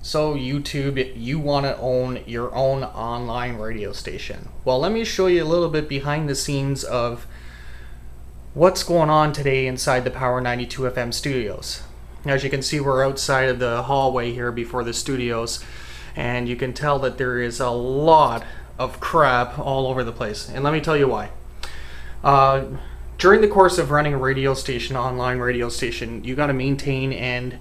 So YouTube, you want to own your own online radio station. Well, let me show you a little bit behind the scenes of what's going on today inside the Power92 FM studios. As you can see, we're outside of the hallway here before the studios, and you can tell that there is a lot of crap all over the place. And let me tell you why. During the course of running a radio station, online radio station, you got to maintain and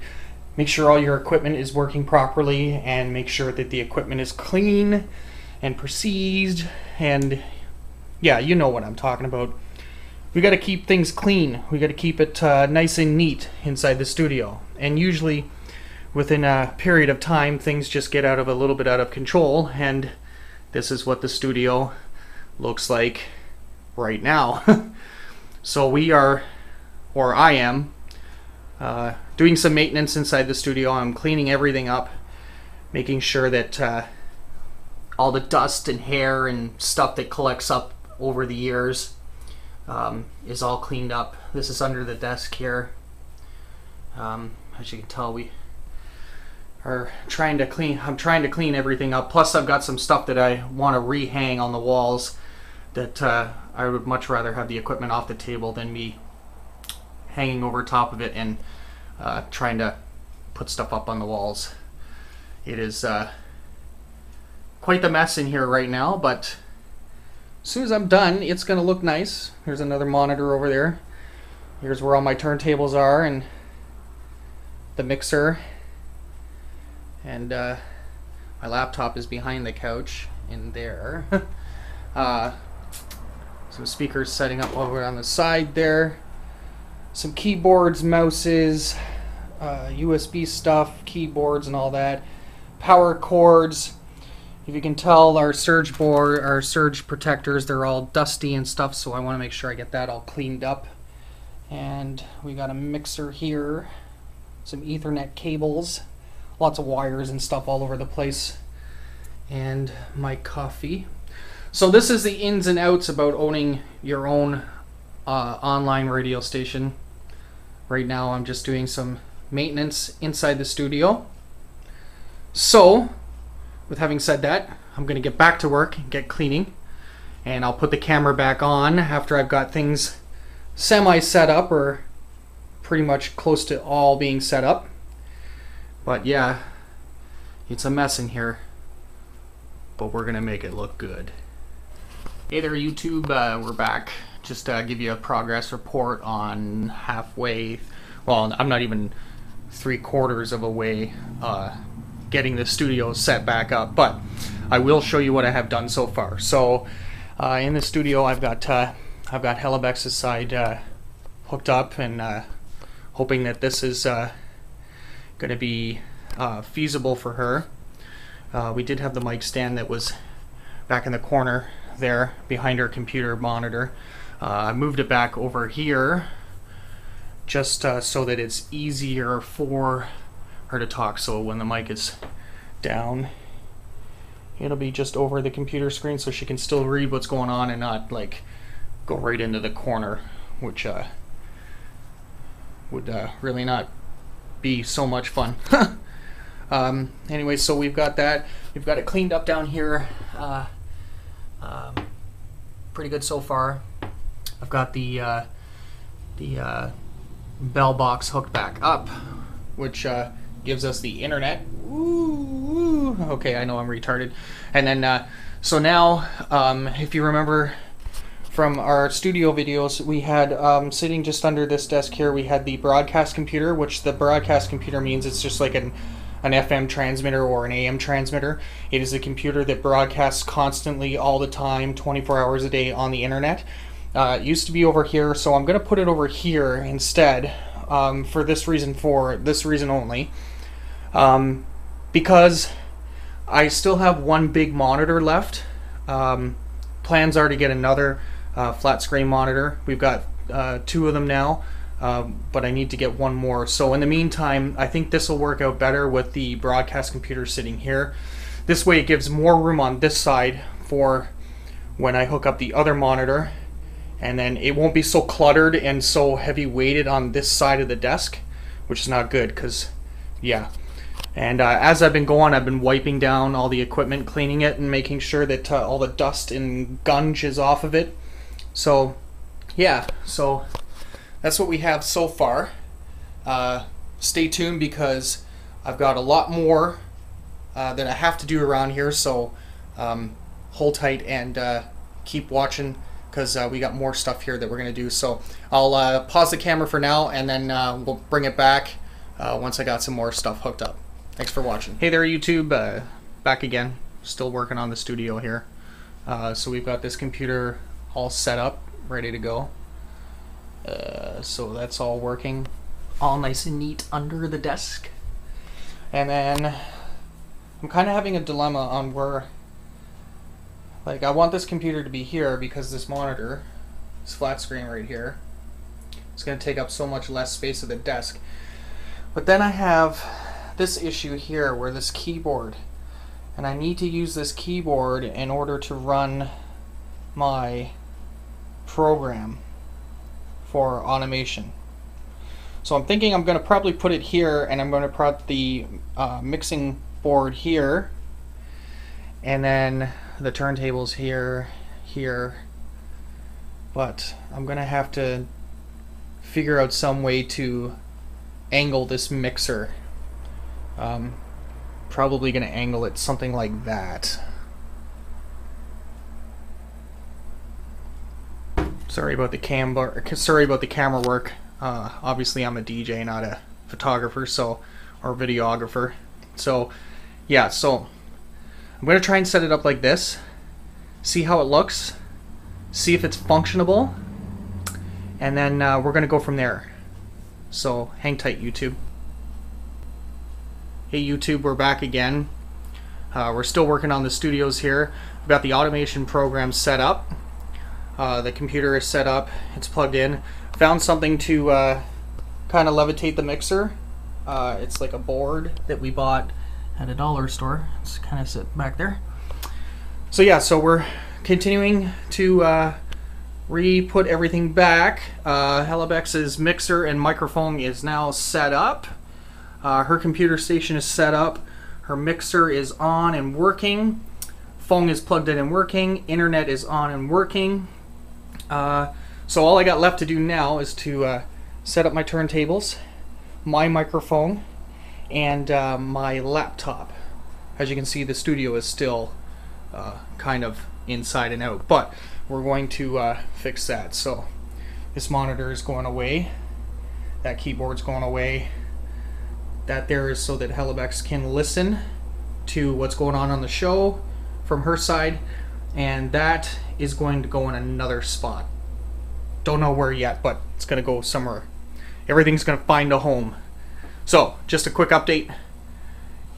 make sure all your equipment is working properly, and make sure that the equipment is clean and precise, and yeah, you know what I'm talking about. We got to keep things clean. We got to keep it nice and neat inside the studio. And usually within a period of time, things just get a little bit out of control, and this is what the studio looks like right now. So we are, or I am, doing some maintenance inside the studio. I'm cleaning everything up, making sure that all the dust and hair and stuff that collects up over the years is all cleaned up. This is under the desk here. As you can tell, we are trying to clean. I'm trying to clean everything up. Plus, I've got some stuff that I want to rehang on the walls that I would much rather have the equipment off the table than me hanging over top of it and trying to put stuff up on the walls. It is quite the mess in here right now, but as soon as I'm done, it's going to look nice. Here's another monitor over there. Here's where all my turntables are, and the mixer. And my laptop is behind the couch in there. Some speakers setting up over on the side there. Some keyboards, mouses, USB stuff, keyboards and all that. Power cords. If you can tell, our surge board, our surge protectors, they're all dusty and stuff, so I want to make sure I get that all cleaned up. And we got a mixer here, some Ethernet cables, lots of wires and stuff all over the place, and my coffee. So this is the ins and outs about owning your own online radio station. Right now I'm just doing some maintenance inside the studio. So, with having said that, I'm going to get back to work and get cleaning, and I'll put the camera back on after I've got things semi set up, or pretty much close to all being set up. But yeah, it's a mess in here, but we're going to make it look good. Hey there YouTube, we're back. Just to give you a progress report on halfway, well, I'm not even 3/4 of a way getting the studio set back up, but I will show you what I have done so far. So in the studio, I've got Hellebex's side hooked up, and hoping that this is going to be feasible for her. We did have the mic stand that was back in the corner there behind her computer monitor. I moved it back over here just so that it's easier for her to talk. So when the mic is down, it'll be just over the computer screen, so she can still read what's going on and not like go right into the corner, which would really not be so much fun. Anyway, so we've got that. We've got it cleaned up down here. Pretty good so far. I've got the bell box hooked back up, which gives us the internet. Ooh, okay, I know I'm retarded. And then, so now, if you remember from our studio videos, we had sitting just under this desk here, we had the broadcast computer, which the broadcast computer means it's just like an FM transmitter or an AM transmitter. It is a computer that broadcasts constantly all the time, 24 hours a day on the internet. It used to be over here, so I'm going to put it over here instead, for this reason only. Because I still have one big monitor left. Plans are to get another flat screen monitor. We've got 2 of them now. But I need to get one more. So in the meantime, I think this will work out better with the broadcast computer sitting here. This way it gives more room on this side for when I hook up the other monitor, and then it won't be so cluttered and so heavy weighted on this side of the desk, which is not good because, yeah, And as I've been going, I've been wiping down all the equipment, cleaning it, and making sure that all the dust and gunge is off of it. So, yeah, so that's what we have so far. Stay tuned because I've got a lot more that I have to do around here, so hold tight and keep watching because we got more stuff here that we're going to do. So I'll pause the camera for now, and then we'll bring it back once I got some more stuff hooked up. Thanks for watching. Hey there, YouTube. Back again. Still working on the studio here. So we've got this computer all set up, ready to go. So that's all working, all nice and neat under the desk. And then I'm kind of having a dilemma on where, like, I want this computer to be here because this monitor, this flat screen right here, it's going to take up so much less space of the desk. But then I have this issue here where this keyboard, and I need to use this keyboard in order to run my program for automation. So I'm thinking I'm going to probably put it here, and I'm going to put the mixing board here, and then the turntables here, but I'm going to have to figure out some way to angle this mixer. Probably going to angle it something like that. Sorry about the camera work. Obviously I'm a DJ, not a photographer, so, or videographer. So yeah, so I'm going to try and set it up like this, see how it looks, see if it's functionable, and then we're going to go from there. So hang tight, YouTube. Hey YouTube, we're back again. We're still working on the studios here. We've got the automation program set up. The computer is set up, it's plugged in. Found something to kind of levitate the mixer. It's like a board that we bought at a dollar store. It's kind of sit back there. So yeah, so we're continuing to re-put everything back. Helibex's mixer and microphone is now set up. Her computer station is set up. Her mixer is on and working. Phone is plugged in and working. Internet is on and working. So all I got left to do now is to set up my turntables, my microphone, and my laptop. As you can see, the studio is still kind of inside and out, but we're going to fix that. So this monitor is going away, that keyboard's going away, that there is so that Helibex can listen to what's going on the show from her side, and that is going to go in another spot. Don't know where yet, but it's going to go somewhere. Everything's going to find a home. So, just a quick update.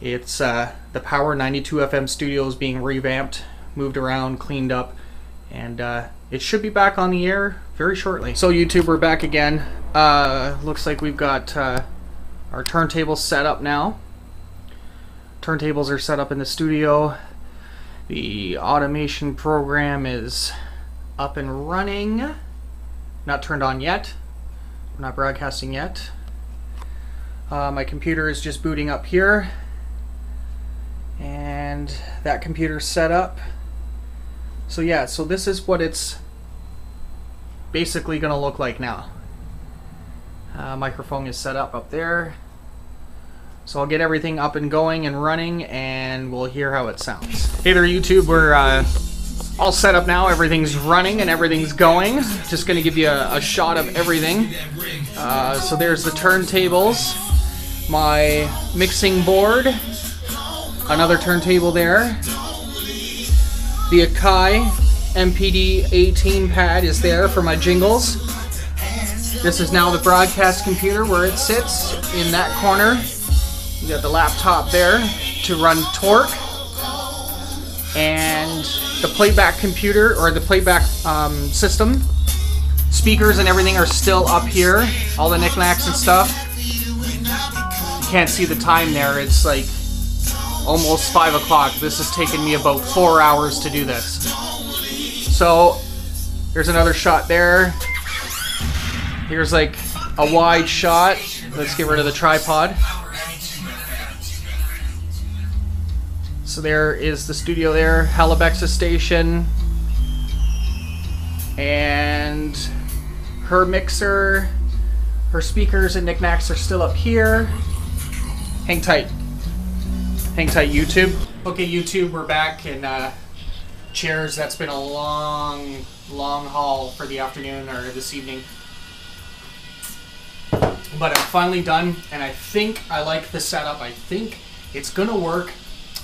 It's the Power92 FM studios being revamped, moved around, cleaned up, and it should be back on the air very shortly. So YouTube, we're back again. Looks like we've got our turntables set up now. Turntables are set up in the studio. The automation program is up and running. Not turned on yet. We're not broadcasting yet. My computer is just booting up here. And that computer's set up. So yeah, so this is what it's basically going to look like now. Microphone is set up there. So I'll get everything up and going and running, and we'll hear how it sounds. Hey there YouTube, we're all set up now. Everything's running and everything's going. Just going to give you a shot of everything. So there's the turntables, my mixing board, another turntable there. The Akai MPD 18 pad is there for my jingles. This is now the broadcast computer where it sits in that corner. You got the laptop there to run Torque, and the playback computer, or the playback system. Speakers and everything are still up here, all the knickknacks and stuff. You can't see the time there, it's like almost 5 o'clock. This has taken me about 4 hours to do this. So there's another shot there. Here's like a wide shot. Let's get rid of the tripod. So there is the studio there, Halibex's station, and her mixer, her speakers and knickknacks are still up here. Hang tight. Hang tight, YouTube. Okay, YouTube, we're back, and cheers, that's been a long haul for the afternoon or this evening. But I'm finally done, and I think I like the setup. I think it's gonna work.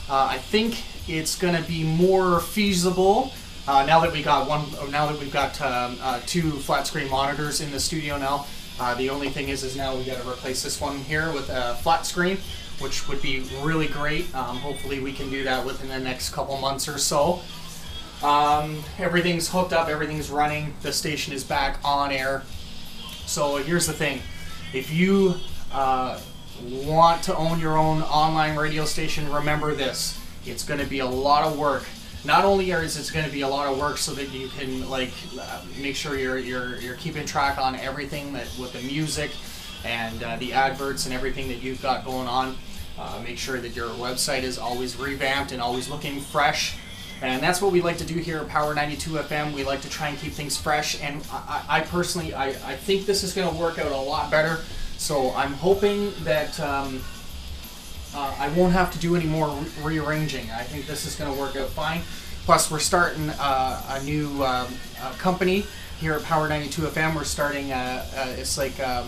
I think it's gonna be more feasible now that we got two flat screen monitors in the studio now. The only thing is now we got to replace this one here with a flat screen, which would be really great. Hopefully we can do that within the next couple months or so. Everything's hooked up, everything's running. The station is back on air. So here's the thing. If you want to own your own online radio station, remember this. It's going to be a lot of work. Not only is it going to be a lot of work so that you can make sure you're keeping track on everything that with the music and the adverts and everything that you've got going on. Make sure that your website is always revamped and always looking fresh. And that's what we like to do here at Power 92 FM. We like to try and keep things fresh. And I personally think this is going to work out a lot better. So I'm hoping that I won't have to do any more rearranging. I think this is going to work out fine. Plus, we're starting a new company here at Power 92 FM. We're starting it's like a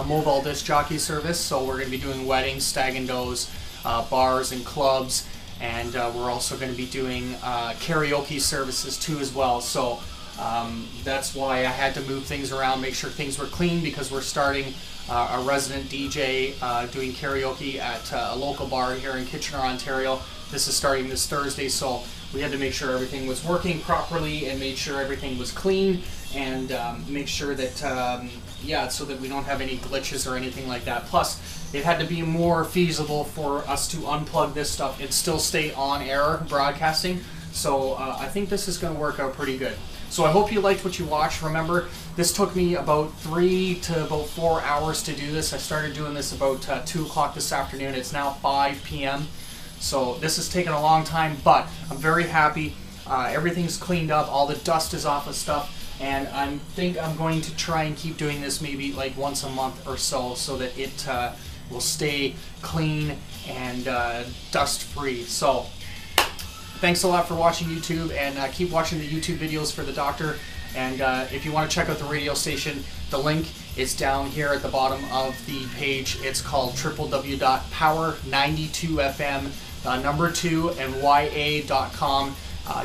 mobile disc jockey service. So we're going to be doing weddings, stag and does, bars and clubs. And we're also going to be doing karaoke services too as well. So that's why I had to move things around, make sure things were clean, because we're starting a resident DJ doing karaoke at a local bar here in Kitchener, Ontario. This is starting this Thursday, so we had to make sure everything was working properly and made sure everything was clean, and make sure that, yeah, so that we don't have any glitches or anything like that. Plus, it had to be more feasible for us to unplug this stuff and still stay on air broadcasting. So I think this is going to work out pretty good. So I hope you liked what you watched. Remember, this took me about 3 to about 4 hours to do this. I started doing this about 2 o'clock this afternoon. It's now 5 p.m. So this has taken a long time, but I'm very happy. Everything's cleaned up. All the dust is off of stuff. And I think I'm going to try and keep doing this maybe like once a month or so that it will stay clean and dust-free. So thanks a lot for watching YouTube, and keep watching the YouTube videos for the doctor. And if you want to check out the radio station, the link is down here at the bottom of the page. It's called www.power92fm, number 2 and ya.com.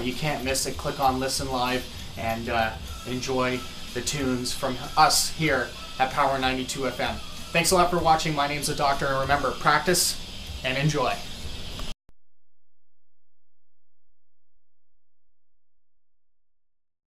You can't miss it. Click on Listen Live and enjoy the tunes from us here at Power 92 FM. Thanks a lot for watching. My name's the doctor, and remember, practice and enjoy.